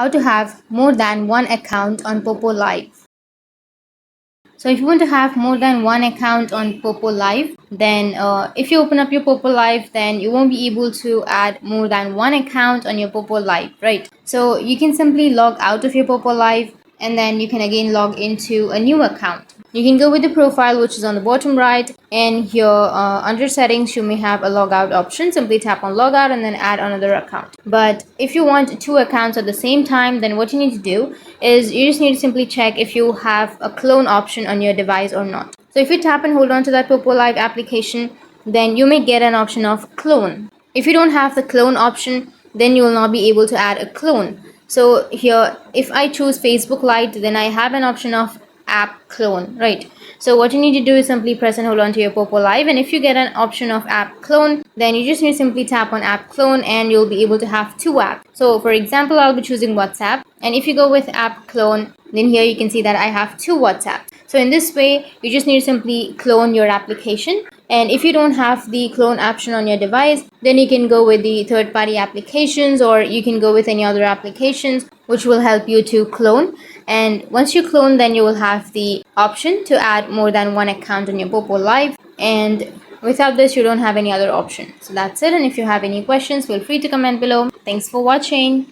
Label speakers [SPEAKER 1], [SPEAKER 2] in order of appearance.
[SPEAKER 1] how to have more than one account on Poppo Live. So if you want to have more than one account on Poppo Live, then if you open up your Poppo Live, then you won't be able to add more than one account on your Poppo Live, right? So you can simply log out of your Poppo Live and then you can again log into a new account. You can go with the profile, which is on the bottom right, and here under settings you may have a logout option. Simply tap on logout and then add another account. But if you want two accounts at the same time, then what you need to do is you just need to simply check if you have a clone option on your device or not. So if you tap and hold on to that Poppo Live application, then you may get an option of clone. If you don't have the clone option, then you will not be able to add a clone. So here, if I choose Facebook Lite, then I have an option of app clone, right? So what you need to do is simply press and hold on to your Poppo Live, and if you get an option of app clone, then you just need to simply tap on app clone and you'll be able to have two apps. So for example, I'll be choosing WhatsApp, and if you go with app clone, then here you can see that I have two WhatsApp. So in this way, you just need to simply clone your application. And if you don't have the clone option on your device, then you can go with the third-party applications, or you can go with any other applications which will help you to clone. And once you clone, then you will have the option to add more than one account on your Poppo Live. And without this, you don't have any other option. So that's it. And if you have any questions, feel free to comment below. Thanks for watching.